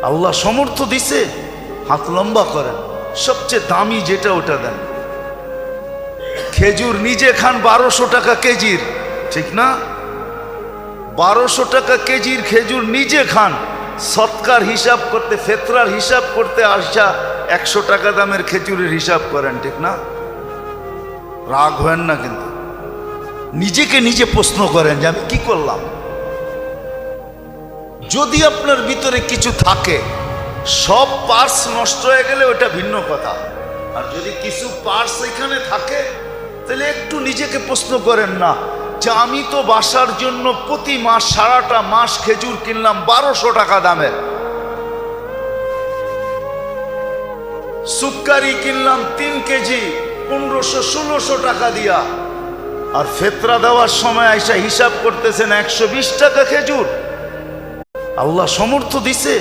আল্লাহ সমর্থ দিছে, হাত লম্বা করেন, সবচেয়ে দামি যেটা ওটা দেন। খেজুর নিজে খান 1200 টাকা কেজির, ঠিক না? 1200 টাকা কেজির খেজুর নিজে খান, সৎকার হিসাব করতে, ফেতরার হিসাব করতে আসা 100 টাকা দামের খেজুরের হিসাব করেন, ঠিক না? রাগ হয় না কিন্তু নিজেকে নিজে প্রশ্ন করেন যে আমি কি করলাম। যদি আপনার ভিতরে কিছু থাকে, সব পার্টস নষ্ট হয়ে গেলে ওটা ভিন্ন কথা, আর যদি কিছু পার্টস এখানে থাকে তাহলে একটু নিজেকে প্রশ্ন করেন না যে আমি তো বাসার জন্য প্রতি মাস সারাটা মাস খেজুর কিনলাম 1200 টাকা দামের, সুক্কারি কিনলাম 3 কেজি 1500-1600 টাকা দিয়া, আর ফেতরা দেওয়ার সময় আইসা হিসাব করতেছেন 120 টাকা খেজুর। আল্লাহ সমর্থ দিছে।